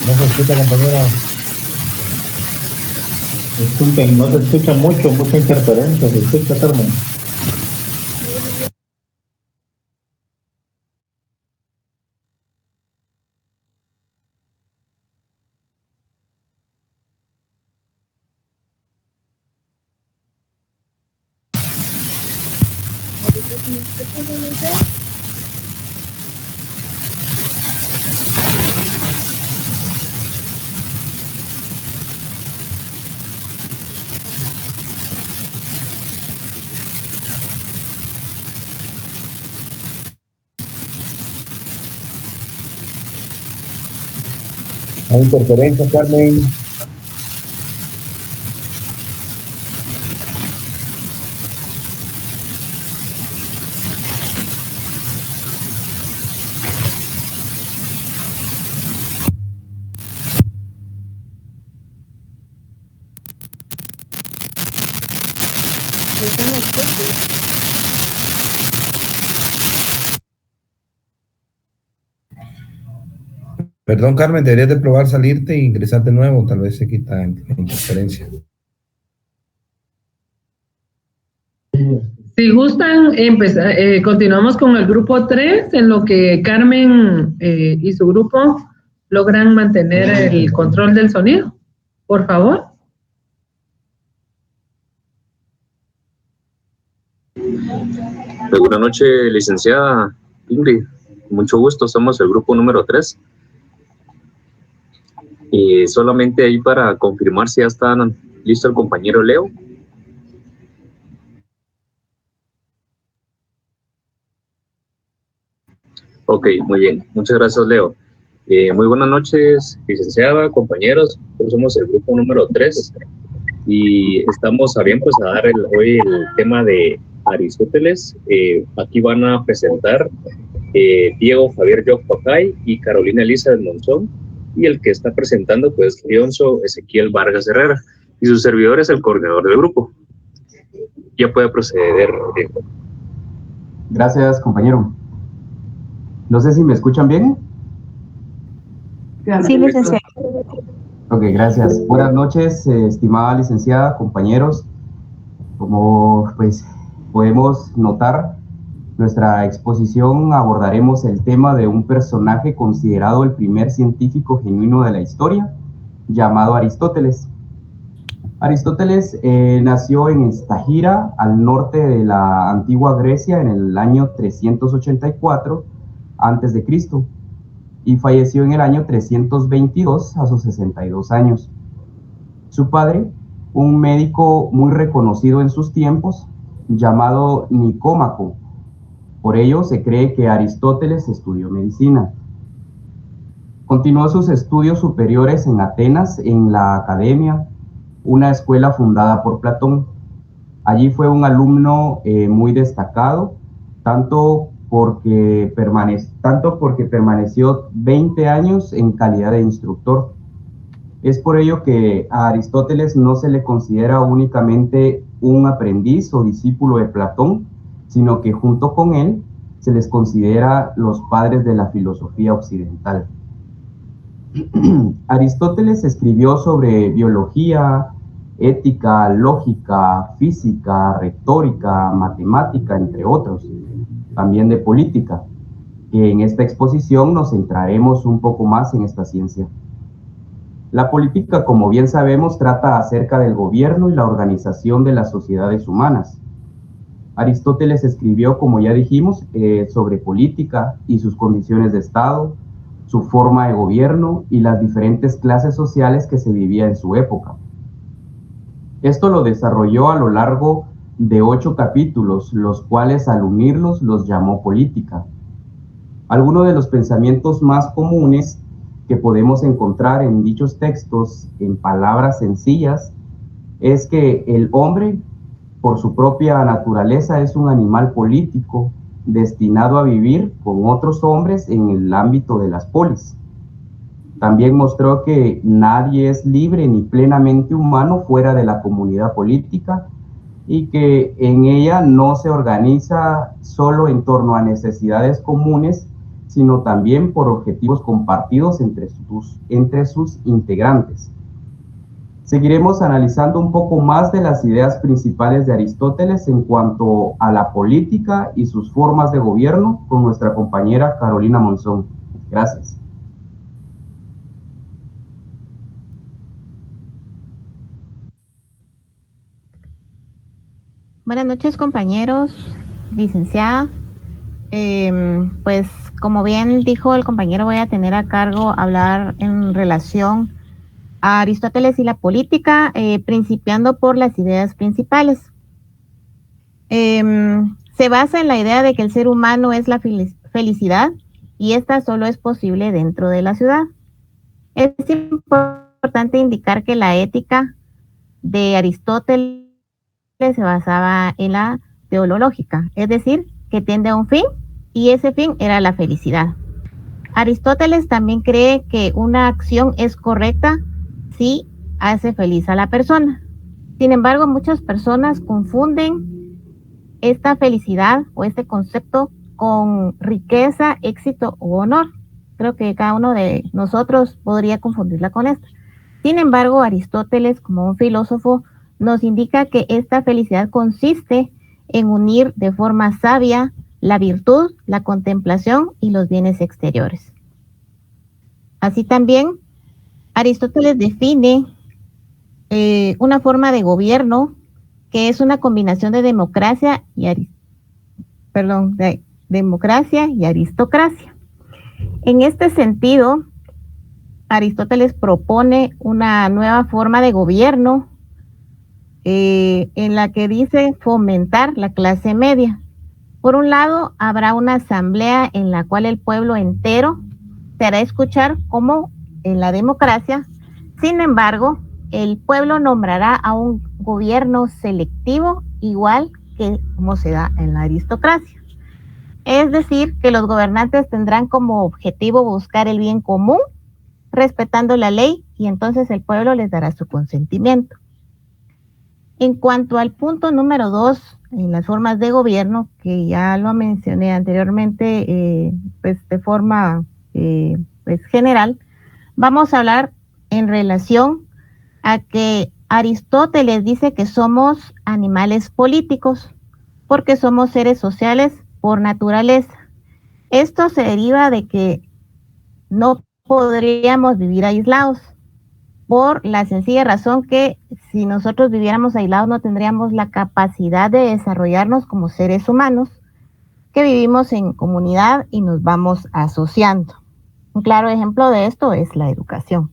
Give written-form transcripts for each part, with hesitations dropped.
No se escucha, compañera. Disculpen, no se escucha mucha interferencia. Se escucha, Carmen. Hay interferencia, Carmen. Perdón, Carmen, deberías de probar salirte e ingresar de nuevo, tal vez se quita la interferencia. Si gustan, continuamos con el grupo 3, en lo que Carmen y su grupo logran mantener el control del sonido. Por favor. Buenas noches, licenciada Ingrid. Mucho gusto, somos el grupo número 3. Y solamente ahí para confirmar si ya está listo el compañero Leo. Ok, muy bien. Muchas gracias, Leo. Muy buenas noches, licenciada, compañeros. Nosotros somos el grupo número 3 y estamos a bien pues a dar hoy el tema de Aristóteles. Aquí van a presentar Diego Javier Joc Pacay y Carolina Elisa del Monzón, y el que está presentando pues Leonzo Ezequiel Vargas Herrera, y su servidor es el coordinador del grupo. Ya puede proceder, Diego. Gracias, compañero. No sé si me escuchan bien. Sí, licenciado. Ok, gracias. Buenas noches, estimada licenciada, compañeros. Como pues podemos notar, nuestra exposición abordaremos el tema de un personaje considerado el primer científico genuino de la historia, llamado Aristóteles. Aristóteles nació en Estagira, al norte de la antigua Grecia, en el año 384 a.C., y falleció en el año 322 a sus 62 años. Su padre, un médico muy reconocido en sus tiempos, llamado Nicómaco. Por ello se cree que Aristóteles estudió medicina. Continuó sus estudios superiores en Atenas, en la Academia, una escuela fundada por Platón. Allí fue un alumno muy destacado, tanto porque permaneció 20 años en calidad de instructor. Es por ello que a Aristóteles no se le considera únicamente un aprendiz o discípulo de Platón, sino que junto con él se les considera los padres de la filosofía occidental. Aristóteles escribió sobre biología, ética, lógica, física, retórica, matemática, entre otros, también de política, que en esta exposición nos centraremos un poco más en esta ciencia. La política, como bien sabemos, trata acerca del gobierno y la organización de las sociedades humanas. Aristóteles escribió, como ya dijimos, sobre política y sus condiciones de Estado, su forma de gobierno y las diferentes clases sociales que se vivía en su época. Esto lo desarrolló a lo largo de 8 capítulos, los cuales al unirlos los llamó política. Algunos de los pensamientos más comunes que podemos encontrar en dichos textos, en palabras sencillas, es que el hombre, por su propia naturaleza, es un animal político destinado a vivir con otros hombres en el ámbito de las polis. También mostró que nadie es libre ni plenamente humano fuera de la comunidad política y que en ella no se organiza solo en torno a necesidades comunes, sino también por objetivos compartidos entre sus integrantes. Seguiremos analizando un poco más de las ideas principales de Aristóteles en cuanto a la política y sus formas de gobierno con nuestra compañera Carolina Monzón. Gracias. Buenas noches, compañeros, licenciada. Pues como bien dijo el compañero, voy a tener a cargo hablar en relación a Aristóteles y la política, principiando por las ideas principales. Se basa en la idea de que el ser humano es la felicidad y esta solo es posible dentro de la ciudad. Es importante indicar que la ética de Aristóteles se basaba en la teológica, es decir, que tiende a un fin y ese fin era la felicidad. Aristóteles también cree que una acción es correcta si hace feliz a la persona. Sin embargo, muchas personas confunden esta felicidad o este concepto con riqueza, éxito o honor. Creo que cada uno de nosotros podría confundirla con esto. Sin embargo, Aristóteles, como un filósofo, nos indica que esta felicidad consiste en unir de forma sabia la virtud, la contemplación y los bienes exteriores. Así también, Aristóteles define una forma de gobierno que es una combinación de democracia y aristocracia. En este sentido, Aristóteles propone una nueva forma de gobierno en la que dice fomentar la clase media. Por un lado, habrá una asamblea en la cual el pueblo entero se hará escuchar como en la democracia. Sin embargo, el pueblo nombrará a un gobierno selectivo igual que como se da en la aristocracia. Es decir, que los gobernantes tendrán como objetivo buscar el bien común, respetando la ley, y entonces el pueblo les dará su consentimiento. En cuanto al punto número 2, en las formas de gobierno, que ya lo mencioné anteriormente, pues de forma pues general, vamos a hablar en relación a que Aristóteles dice que somos animales políticos porque somos seres sociales por naturaleza. Esto se deriva de que no podríamos vivir aislados, por la sencilla razón que si nosotros viviéramos aislados no tendríamos la capacidad de desarrollarnos como seres humanos que vivimos en comunidad y nos vamos asociando. Un claro ejemplo de esto es la educación.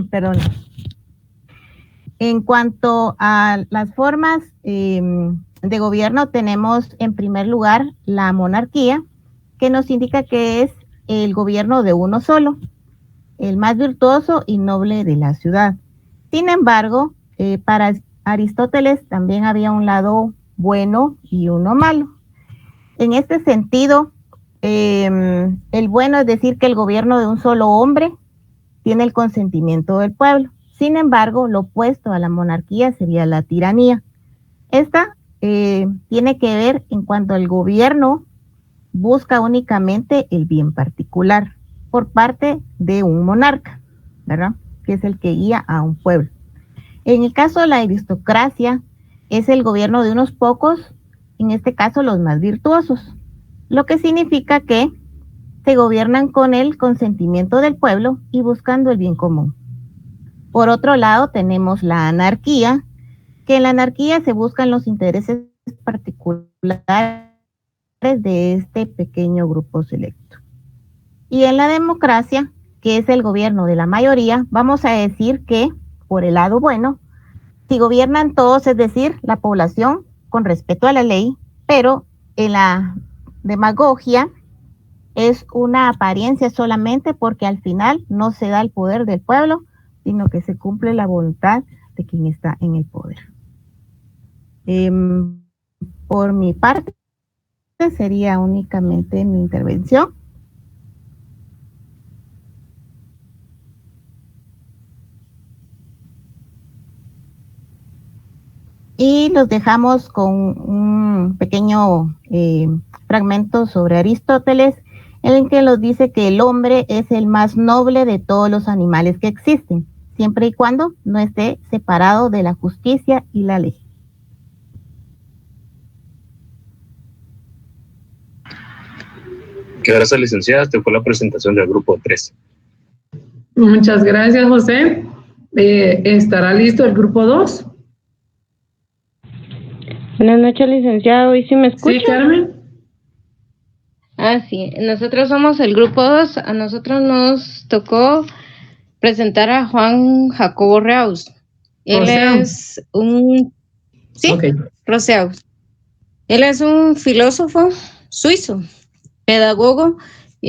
Perdón. En cuanto a las formas de gobierno, tenemos en primer lugar la monarquía, que nos indica que es el gobierno de uno solo, el más virtuoso y noble de la ciudad. Sin embargo, para Aristóteles también había un lado bueno y uno malo. En este sentido, el bueno es decir que el gobierno de un solo hombre tiene el consentimiento del pueblo. Sin embargo, lo opuesto a la monarquía sería la tiranía. Esta tiene que ver en cuanto al gobierno busca únicamente el bien particular por parte de un monarca, ¿verdad? Que es el que guía a un pueblo. En el caso de la aristocracia, es el gobierno de unos pocos, en este caso los más virtuosos, lo que significa que se gobiernan con el consentimiento del pueblo y buscando el bien común. Por otro lado, tenemos la anarquía, que en la anarquía se buscan los intereses particulares de este pequeño grupo selecto. Y en la democracia, que es el gobierno de la mayoría, vamos a decir que, por el lado bueno, si gobiernan todos, es decir, la población con respeto a la ley, pero en la demagogia es una apariencia solamente porque al final no se da el poder del pueblo, sino que se cumple la voluntad de quien está en el poder. Por mi parte, sería únicamente mi intervención. y los dejamos con un pequeño fragmento sobre Aristóteles, en el que nos dice que el hombre es el más noble de todos los animales que existen, siempre y cuando no esté separado de la justicia y la ley. Gracias, licenciada. Te fue la presentación del grupo 3. Muchas gracias, José. ¿Estará listo el grupo 2? Buenas noches, licenciado. ¿Y si me escucha? Sí, Carmen. Sí. Nosotros somos el grupo 2. A nosotros nos tocó presentar a Juan Jacobo Reus. Él es un... Sí, okay. Roseaus. Él es un filósofo suizo, pedagogo. A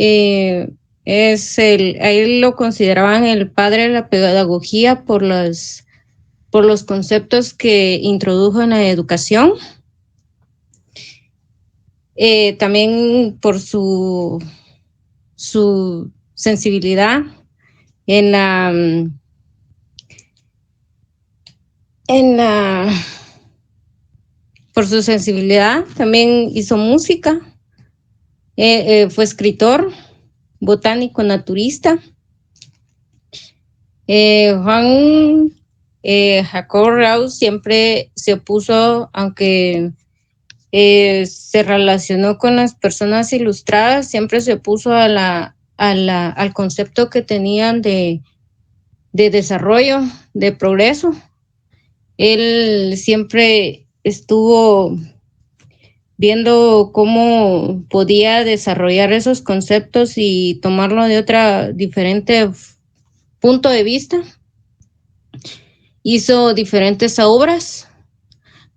él lo consideraban el padre de la pedagogía por los conceptos que introdujo en la educación. También por su sensibilidad por su sensibilidad, también hizo música, fue escritor, botánico, naturista. Juan Jacobo Reus siempre se opuso, aunque se relacionó con las personas ilustradas, siempre se opuso al concepto que tenían de desarrollo, de progreso. Él siempre estuvo viendo cómo podía desarrollar esos conceptos y tomarlo de otra diferente punto de vista. Hizo diferentes obras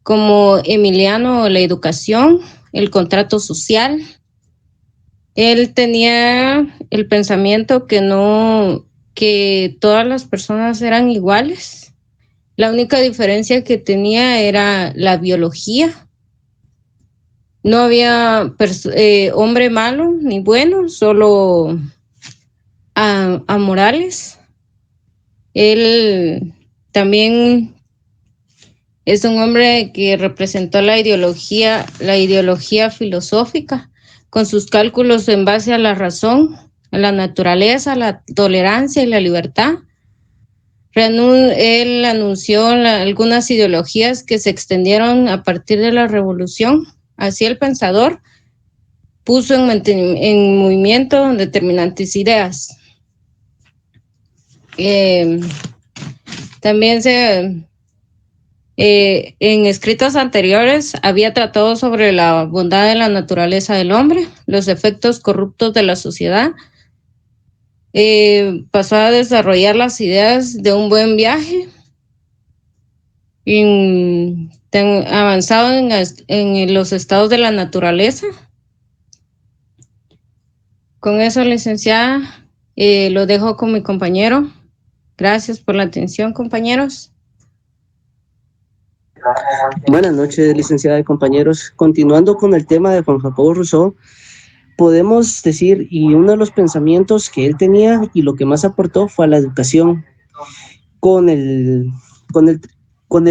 como Emiliano, la educación, el contrato social. Él tenía el pensamiento que todas las personas eran iguales. La única diferencia que tenía era la biología. No había hombre malo ni bueno, solo amorales. Él también es un hombre que representó la ideología filosófica, con sus cálculos en base a la razón, a la naturaleza, a la tolerancia y la libertad. Él anunció algunas ideologías que se extendieron a partir de la revolución. Así el pensador puso en movimiento determinantes ideas. También en escritos anteriores había tratado sobre la bondad de la naturaleza del hombre, los efectos corruptos de la sociedad. Pasó a desarrollar las ideas de un buen viaje, avanzado en los estados de la naturaleza. Con eso, licenciada, lo dejo con mi compañero. Gracias por la atención, compañeros. Buenas noches, licenciada y compañeros. Continuando con el tema de Juan Jacobo Rousseau, podemos decir, y uno de los pensamientos que él tenía y lo que más aportó fue a la educación. Con el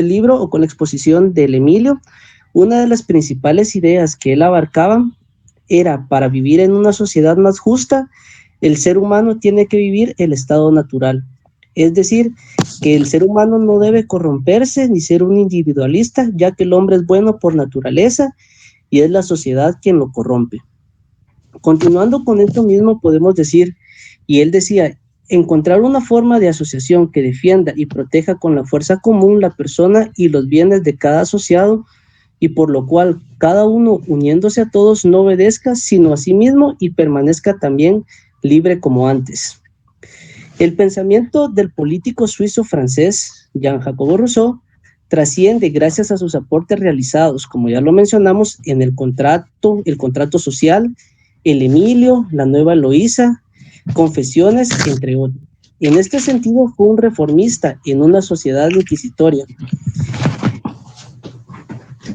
libro o con la exposición del Emilio, una de las principales ideas que él abarcaba era: para vivir en una sociedad más justa, el ser humano tiene que vivir el estado natural. Es decir, que el ser humano no debe corromperse ni ser un individualista, ya que el hombre es bueno por naturaleza y es la sociedad quien lo corrompe. Continuando con esto mismo, podemos decir, y él decía, encontrar una forma de asociación que defienda y proteja con la fuerza común la persona y los bienes de cada asociado, y por lo cual cada uno, uniéndose a todos, no obedezca sino a sí mismo y permanezca también libre como antes. El pensamiento del político suizo-francés Jean Jacobo Rousseau trasciende gracias a sus aportes realizados, como ya lo mencionamos, en el contrato social, el Emilio, la nueva Eloísa, Confesiones, entre otros. En este sentido fue un reformista en una sociedad inquisitoria.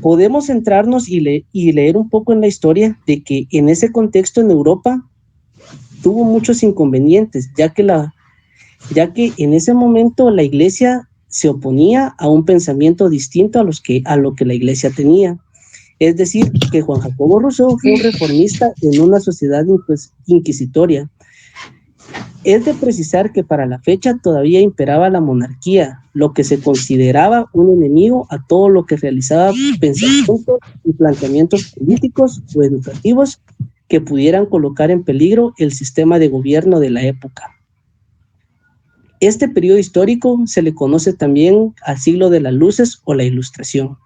Podemos centrarnos y leer un poco en la historia de que en ese contexto en Europa tuvo muchos inconvenientes, ya que en ese momento la iglesia se oponía a un pensamiento distinto a lo que la Iglesia tenía. Es decir, que Juan Jacobo Rousseau fue un reformista en una sociedad inquisitoria. Es de precisar que para la fecha todavía imperaba la monarquía, lo que se consideraba un enemigo a todo lo que realizaba pensamientos y planteamientos políticos o educativos que pudieran colocar en peligro el sistema de gobierno de la época. Este periodo histórico se le conoce también al siglo de las luces o la Ilustración.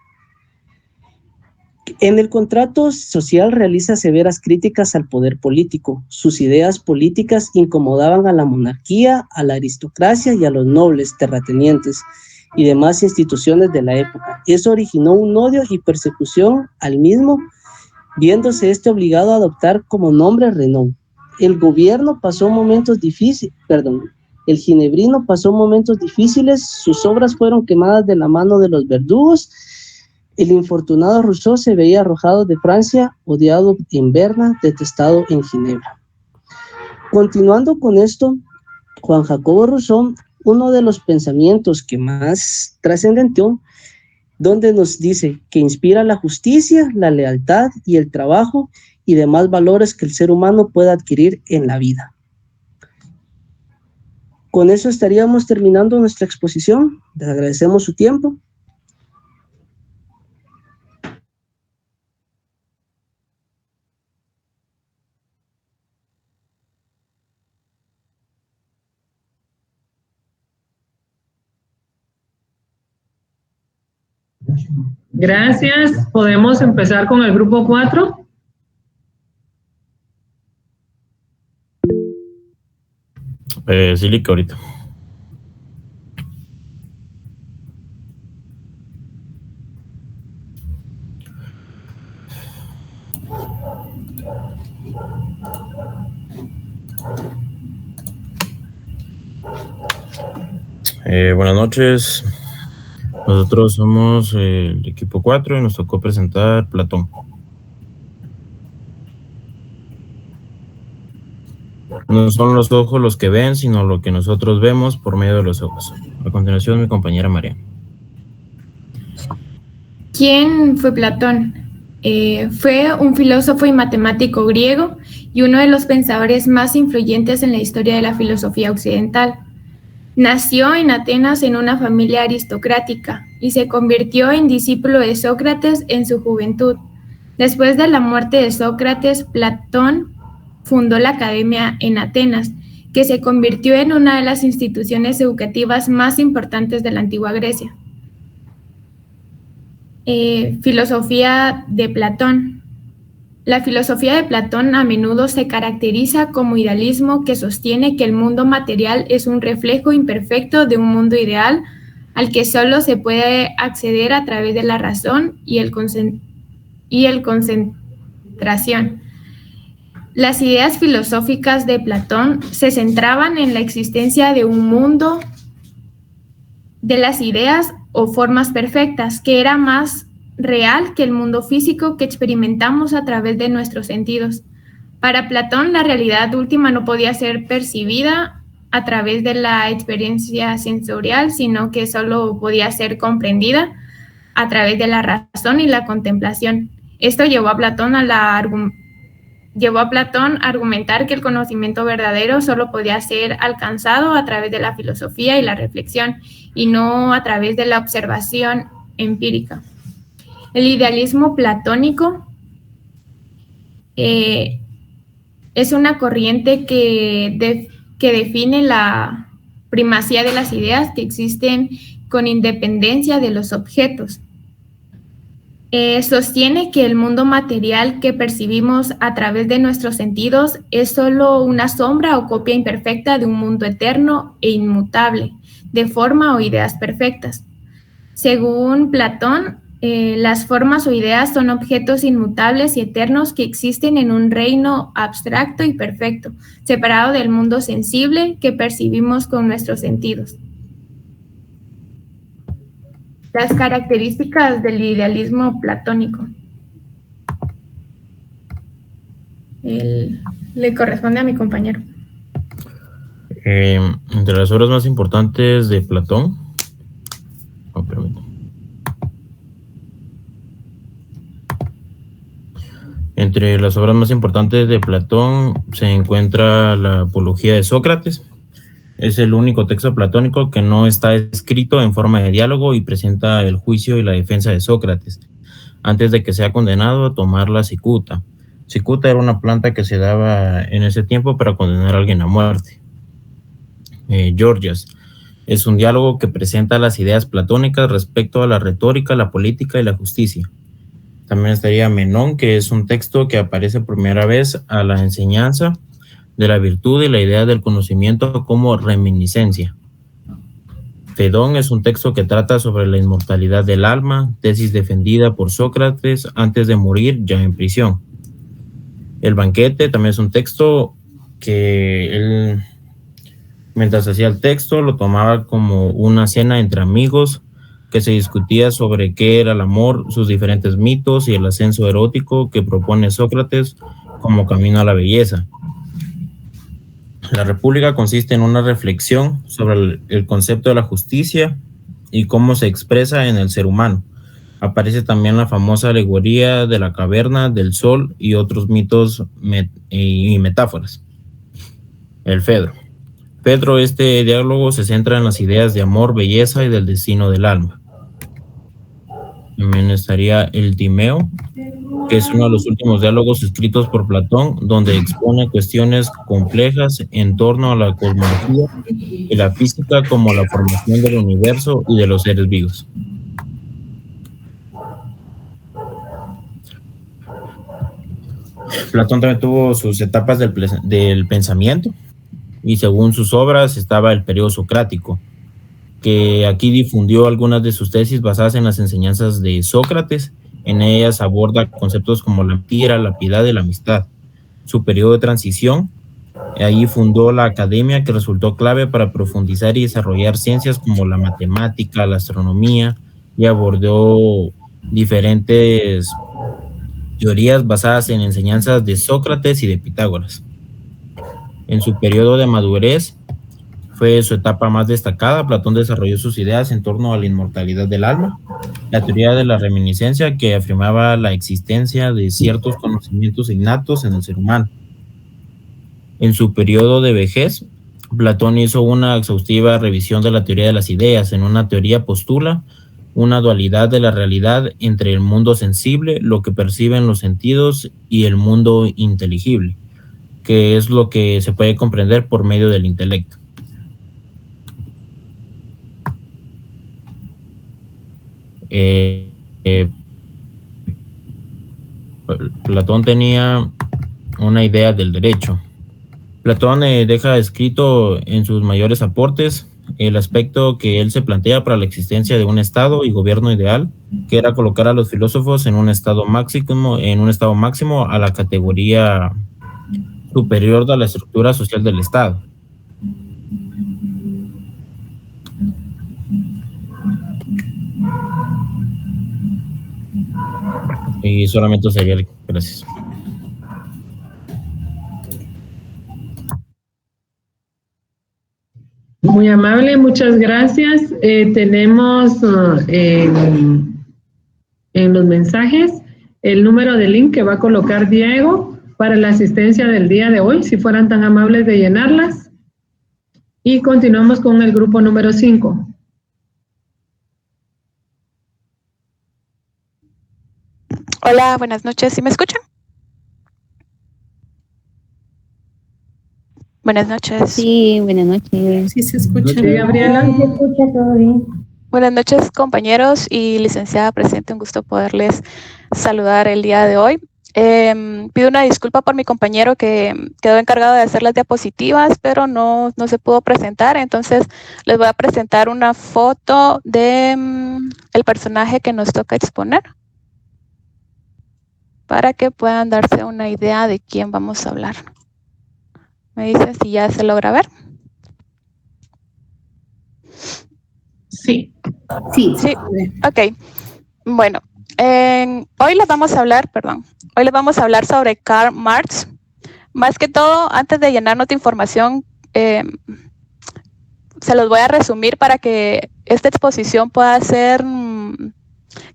En el contrato social realiza severas críticas al poder político. Sus ideas políticas incomodaban a la monarquía, a la aristocracia y a los nobles, terratenientes y demás instituciones de la época. Eso originó un odio y persecución al mismo, viéndose obligado a adoptar como nombre Renaud. El ginebrino pasó momentos difíciles, sus obras fueron quemadas de la mano de los verdugos. El infortunado Rousseau se veía arrojado de Francia, odiado en Berna, detestado en Ginebra. Continuando con esto, Juan Jacobo Rousseau, uno de los pensamientos que más trascendió, donde nos dice que inspira la justicia, la lealtad y el trabajo y demás valores que el ser humano pueda adquirir en la vida. Con eso estaríamos terminando nuestra exposición. Les agradecemos su tiempo. Gracias. ¿Podemos empezar con el grupo 4? Sí, Lick, ahorita. Buenas noches. Nosotros somos el equipo 4 y nos tocó presentar Platón. No son los ojos los que ven, sino lo que nosotros vemos por medio de los ojos. A continuación, mi compañera María. ¿Quién fue Platón? Fue un filósofo y matemático griego y uno de los pensadores más influyentes en la historia de la filosofía occidental. Nació en Atenas en una familia aristocrática y se convirtió en discípulo de Sócrates en su juventud. Después de la muerte de Sócrates, Platón fundó la Academia en Atenas, que se convirtió en una de las instituciones educativas más importantes de la antigua Grecia. Filosofía de Platón. La filosofía de Platón a menudo se caracteriza como idealismo que sostiene que el mundo material es un reflejo imperfecto de un mundo ideal al que solo se puede acceder a través de la razón y el concentración. Las ideas filosóficas de Platón se centraban en la existencia de un mundo de las ideas o formas perfectas, que era más real que el mundo físico que experimentamos a través de nuestros sentidos. Para Platón, la realidad última no podía ser percibida a través de la experiencia sensorial, sino que solo podía ser comprendida a través de la razón y la contemplación. Esto llevó a Platón a argumentar que el conocimiento verdadero solo podía ser alcanzado a través de la filosofía y la reflexión, y no a través de la observación empírica. El idealismo platónico es una corriente que define la primacía de las ideas que existen con independencia de los objetos. Sostiene que el mundo material que percibimos a través de nuestros sentidos es solo una sombra o copia imperfecta de un mundo eterno e inmutable, de forma o ideas perfectas. Según Platón, las formas o ideas son objetos inmutables y eternos que existen en un reino abstracto y perfecto, separado del mundo sensible que percibimos con nuestros sentidos. Las características del idealismo platónico. Le corresponde a mi compañero. Entre las obras más importantes de Platón Entre las obras más importantes de Platón se encuentra la Apología de Sócrates. Es el único texto platónico que no está escrito en forma de diálogo y presenta el juicio y la defensa de Sócrates, antes de que sea condenado a tomar la cicuta. Cicuta era una planta que se daba en ese tiempo para condenar a alguien a muerte. Gorgias es un diálogo que presenta las ideas platónicas respecto a la retórica, la política y la justicia. También estaría Menón, que es un texto que aparece por primera vez a la enseñanza de la virtud y la idea del conocimiento como reminiscencia. Fedón es un texto que trata sobre la inmortalidad del alma, tesis defendida por Sócrates antes de morir ya en prisión. El banquete también es un texto que él, mientras hacía el texto, lo tomaba como una cena entre amigos que se discutía sobre qué era el amor, sus diferentes mitos y el ascenso erótico que propone Sócrates como camino a la belleza. La República consiste en una reflexión sobre el concepto de la justicia y cómo se expresa en el ser humano. Aparece también la famosa alegoría de la caverna, del sol y otros mitos y metáforas. El Fedro. Pedro, este diálogo se centra en las ideas de amor, belleza y del destino del alma. También estaría el Timeo, que es uno de los últimos diálogos escritos por Platón, donde expone cuestiones complejas en torno a la cosmología y la física, como la formación del universo y de los seres vivos. Platón también tuvo sus etapas del pensamiento, y según sus obras estaba el periodo socrático, que aquí difundió algunas de sus tesis basadas en las enseñanzas de Sócrates. En ellas aborda conceptos como la mentira, la piedad y la amistad. Su periodo de transición, ahí fundó la academia que resultó clave para profundizar y desarrollar ciencias como la matemática, la astronomía, y abordó diferentes teorías basadas en enseñanzas de Sócrates y de Pitágoras. En su periodo de madurez fue su etapa más destacada. Platón desarrolló sus ideas en torno a la inmortalidad del alma, la teoría de la reminiscencia, que afirmaba la existencia de ciertos conocimientos innatos en el ser humano. En su periodo de vejez, Platón hizo una exhaustiva revisión de la teoría de las ideas. En una teoría postula una dualidad de la realidad entre el mundo sensible, lo que perciben los sentidos, y el mundo inteligible, que es lo que se puede comprender por medio del intelecto. Platón tenía una idea del derecho. Platón deja escrito en sus mayores aportes el aspecto que él se plantea para la existencia de un estado y gobierno ideal, que era colocar a los filósofos en un estado máximo a la categoría superior de la estructura social del estado. Y solamente sería el... Gracias. Muy amable, muchas gracias. Tenemos en los mensajes el número de link que va a colocar Diego para la asistencia del día de hoy, si fueran tan amables de llenarlas. Y continuamos con el grupo número 5. Hola, buenas noches. ¿Sí me escuchan? Buenas noches. Sí, buenas noches. Sí, se escucha. Sí, Gabriela. Se escucha todo bien. Buenas noches, compañeros y licenciada presente. Un gusto poderles saludar el día de hoy. Pido una disculpa por mi compañero que quedó encargado de hacer las diapositivas, pero no se pudo presentar. Entonces, les voy a presentar una foto de el personaje que nos toca exponer, para que puedan darse una idea de quién vamos a hablar. ¿Me dicen si ya se logra ver? Sí. Sí. Ok. Bueno, hoy les vamos a hablar sobre Karl Marx. Más que todo, antes de llenarnos de información, se los voy a resumir para que esta exposición pueda ser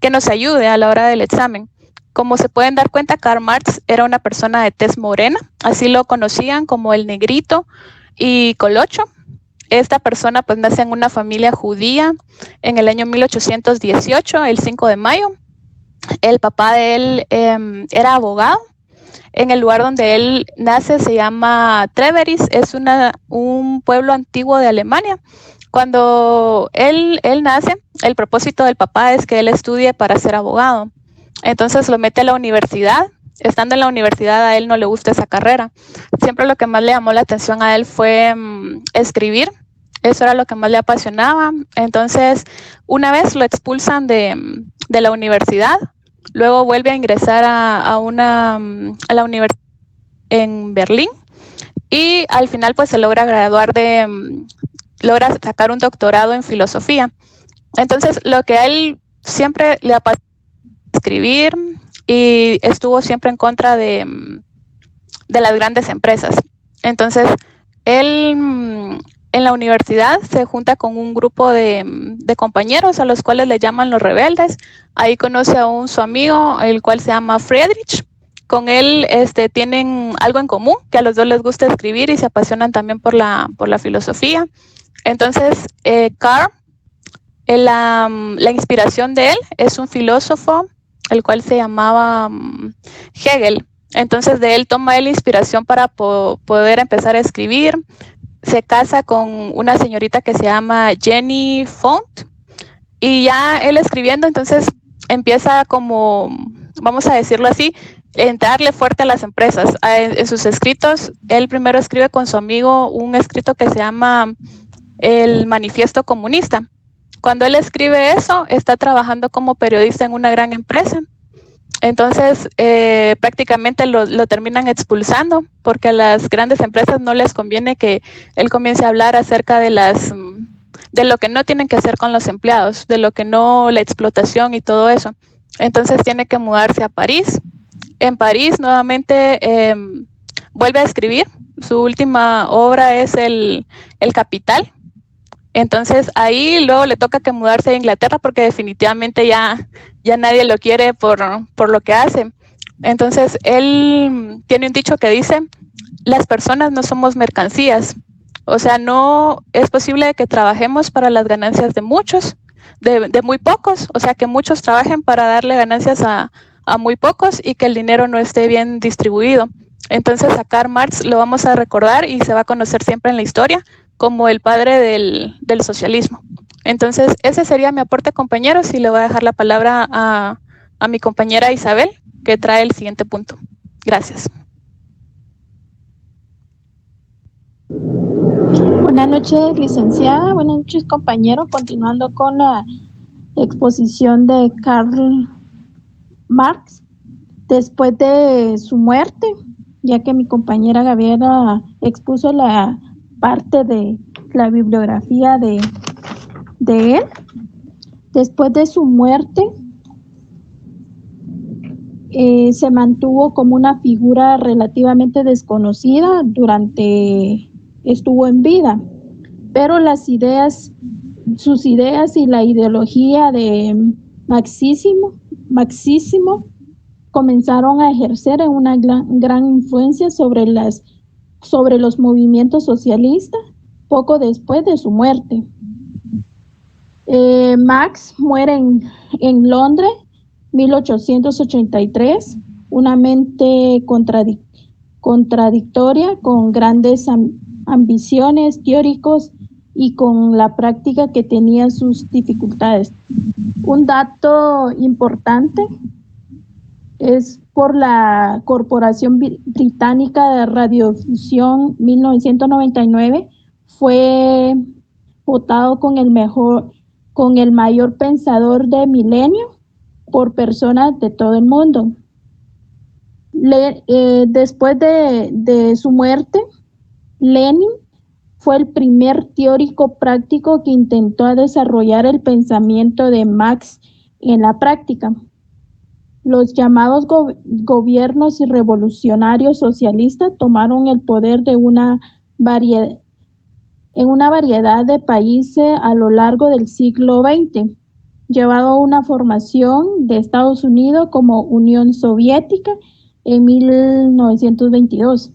que nos ayude a la hora del examen. Como se pueden dar cuenta, Karl Marx era una persona de tez morena, así lo conocían como el negrito y colocho. Esta persona pues nace en una familia judía en el año 1818, el 5 de mayo. El papá de él era abogado. En el lugar donde él nace se llama Treveris, es un pueblo antiguo de Alemania. Cuando él nace, el propósito del papá es que él estudie para ser abogado. Entonces lo mete a la universidad. Estando en la universidad, a él no le gusta esa carrera. Siempre lo que más le llamó la atención a él fue escribir. Eso era lo que más le apasionaba. Entonces, una vez lo expulsan de la universidad. Luego vuelve a ingresar a la universidad en Berlín. Y al final, pues, se logra graduar logra sacar un doctorado en filosofía. Entonces, lo que a él siempre le apasionaba escribir, y estuvo siempre en contra de las grandes empresas. Entonces, él en la universidad se junta con un grupo de compañeros a los cuales le llaman los rebeldes. Ahí conoce a su amigo, el cual se llama Friedrich. Con él tienen algo en común, que a los dos les gusta escribir y se apasionan también por la filosofía. Entonces, Karl, la inspiración de él es un filósofo, el cual se llamaba Hegel. Entonces de él toma la inspiración para poder empezar a escribir. Se casa con una señorita que se llama Jenny Font, y ya él escribiendo, entonces empieza como, vamos a decirlo así, entrarle fuerte a las empresas. En sus escritos, él primero escribe con su amigo un escrito que se llama El Manifiesto Comunista. Cuando él escribe eso, está trabajando como periodista en una gran empresa. Entonces, prácticamente lo terminan expulsando, porque a las grandes empresas no les conviene que él comience a hablar acerca de lo que no tienen que hacer con los empleados, de lo que no, la explotación y todo eso. Entonces tiene que mudarse a París. En París nuevamente vuelve a escribir. Su última obra es El Capital. Entonces ahí luego le toca que mudarse a Inglaterra, porque definitivamente ya nadie lo quiere por lo que hace. Entonces él tiene un dicho que dice: las personas no somos mercancías. O sea, no es posible que trabajemos para las ganancias de muchos, de muy pocos. O sea, que muchos trabajen para darle ganancias a muy pocos y que el dinero no esté bien distribuido. Entonces a Karl Marx lo vamos a recordar y se va a conocer siempre en la historia como el padre del socialismo. Entonces, ese sería mi aporte, compañeros, y le voy a dejar la palabra a mi compañera Isabel, que trae el siguiente punto. Gracias. Buenas noches, licenciada. Buenas noches, compañeros. Continuando con la exposición de Karl Marx, después de su muerte, ya que mi compañera Gabriela expuso la parte de la bibliografía de él. Después de su muerte, se mantuvo como una figura relativamente desconocida estuvo en vida, pero sus ideas y la ideología de marxismo comenzaron a ejercer una gran influencia sobre los movimientos socialistas poco después de su muerte. Marx muere en Londres, 1883, una mente contradictoria, con grandes ambiciones teóricos y con la práctica que tenía sus dificultades. Un dato importante es por la Corporación Británica de Radiodifusión 1999, fue votado con el mayor pensador de milenio por personas de todo el mundo. Después de su muerte, Lenin fue el primer teórico práctico que intentó desarrollar el pensamiento de Marx en la práctica. Los llamados gobiernos revolucionarios socialistas tomaron el poder en una variedad de países a lo largo del siglo XX. llevado a una formación de Estados Unidos como Unión Soviética en 1922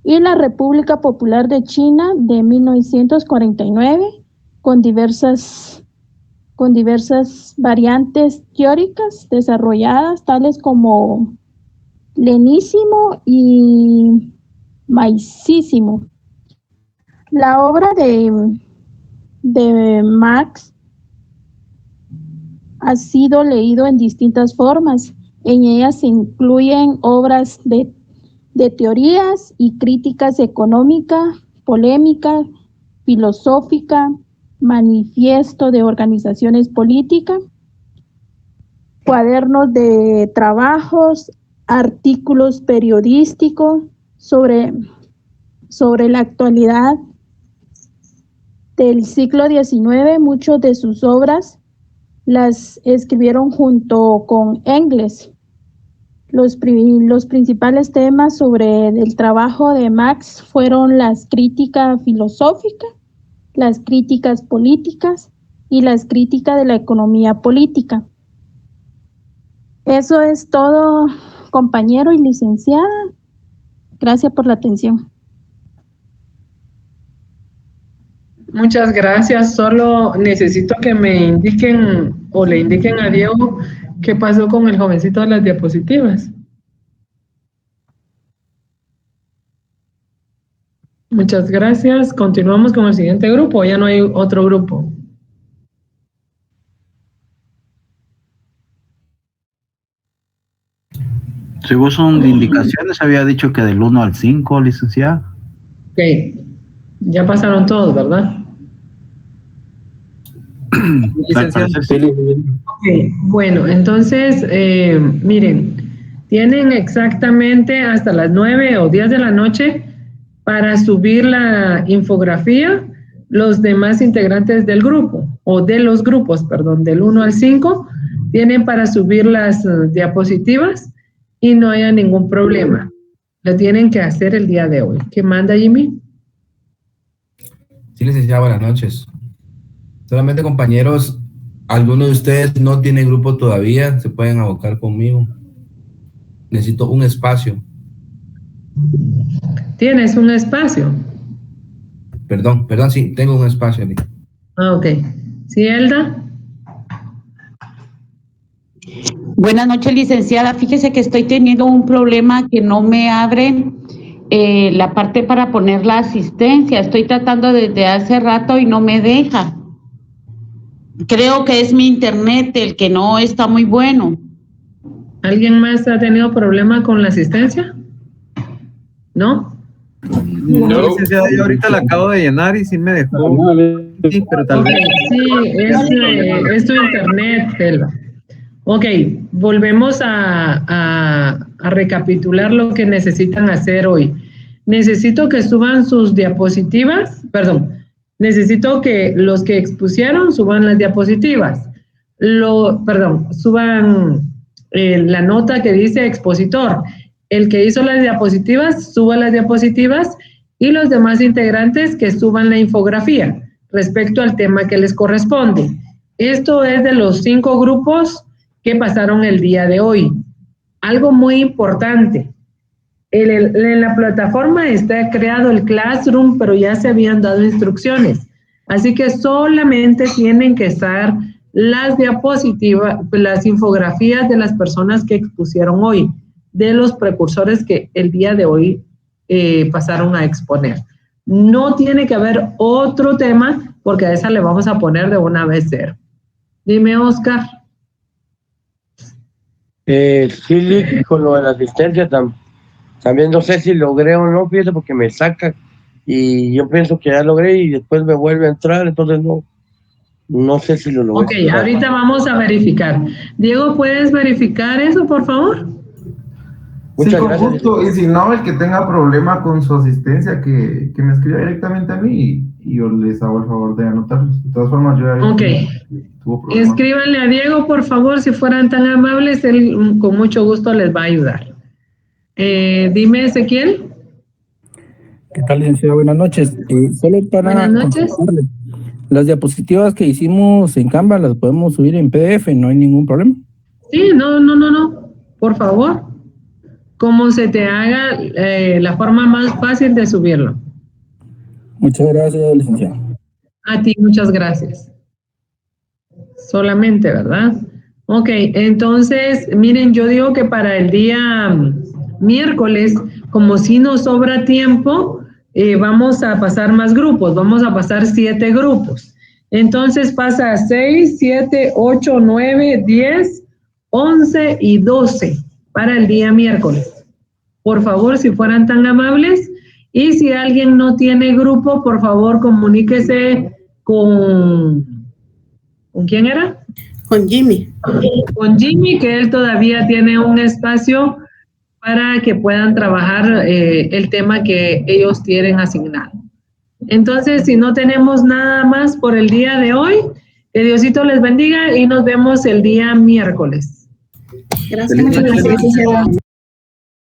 y la República Popular de China de 1949 con diversas variantes teóricas desarrolladas tales como lenísimo y maicísimo. La obra de Marx ha sido leído en distintas formas. En ellas se incluyen obras de teorías y críticas económica, polémica, filosófica, manifiesto de organizaciones políticas, cuadernos de trabajos, artículos periodísticos sobre la actualidad del siglo XIX. Muchas de sus obras las escribieron junto con Engels. Los principales temas sobre el trabajo de Marx fueron las críticas filosóficas, las críticas políticas y las críticas de la economía política. Eso es todo, compañero y licenciada. Gracias por la atención. Muchas gracias. Solo necesito que me indiquen o le indiquen a Diego qué pasó con el jovencito de las diapositivas. Muchas gracias. Continuamos con el siguiente grupo. Ya no hay otro grupo. Según son indicaciones, había dicho que del 1 al 5, licenciada. Ok. Ya pasaron todos, ¿verdad? Okay, bueno, entonces, miren, tienen exactamente hasta las 9 o 10 de la noche para subir la infografía los demás integrantes del grupo, o de los grupos, perdón, del 1 al 5, tienen para subir las diapositivas y no haya ningún problema. Lo tienen que hacer el día de hoy. ¿Qué manda, Jimmy? Sí, licenciada, buenas noches. Solamente, compañeros, algunos de ustedes no tienen grupo todavía, se pueden abocar conmigo. Necesito un espacio. ¿Tienes un espacio? Perdón, sí, tengo un espacio. Ah, ok. ¿Sí, Elda? Buenas noches, licenciada. Fíjese que estoy teniendo un problema que no me abre la parte para poner la asistencia. Estoy tratando desde hace rato y no me deja. Creo que es mi internet el que no está muy bueno. ¿Alguien más ha tenido problema con la asistencia? ¿No? No, licenciada, yo ahorita la acabo de llenar y sí me dejó. Sí, pero tal vez. Sí, es tu internet, Elba. Ok, volvemos a recapitular lo que necesitan hacer hoy. Necesito que suban sus diapositivas, necesito que los que expusieron suban las diapositivas. Suban la nota que dice expositor. El que hizo las diapositivas, suba las diapositivas y los demás integrantes que suban la infografía respecto al tema que les corresponde. Esto es de los 5 grupos que pasaron el día de hoy. Algo muy importante. En la plataforma está creado el Classroom, pero ya se habían dado instrucciones. Así que solamente tienen que estar las diapositivas, las infografías de las personas que expusieron hoy, de los precursores que el día de hoy pasaron a exponer. No tiene que haber otro tema, porque a esa le vamos a poner de una vez 0. Dime, Oscar. Sí, con lo de la asistencia también no sé si logré o no, fíjate, porque me saca y yo pienso que ya logré y después me vuelve a entrar, entonces no sé si lo logré. Ok, ahorita vamos a verificar. Diego, ¿puedes verificar eso, por favor? Sí, con gusto, y si no, el que tenga problema con su asistencia, que me escriba directamente a mí y yo les hago el favor de anotarlos. De todas formas, yo ya tuvo problemas. Escríbanle a Diego, por favor, si fueran tan amables, él con mucho gusto les va a ayudar. Dime, Ezequiel. ¿Qué tal, licenciada? Buenas noches. Solo para Buenas noches. Las diapositivas que hicimos en Canva las podemos subir en PDF, no hay ningún problema. Sí, no. Por favor. Como se te haga la forma más fácil de subirlo. Muchas gracias, licenciada. A ti, muchas gracias. Solamente, ¿verdad? Ok, entonces, miren, yo digo que para el día miércoles, como si nos sobra tiempo, vamos a pasar más grupos, vamos a pasar 7 grupos. Entonces pasa 6, 7, 8, 9, 10, 11 y 12 para el día miércoles. Por favor, si fueran tan amables. Y si alguien no tiene grupo, por favor, comuníquese con... ¿Con quién era? Con Jimmy. Con Jimmy, que él todavía tiene un espacio para que puedan trabajar el tema que ellos quieren asignar. Entonces, si no tenemos nada más por el día de hoy, que Diosito les bendiga y nos vemos el día miércoles. Gracias.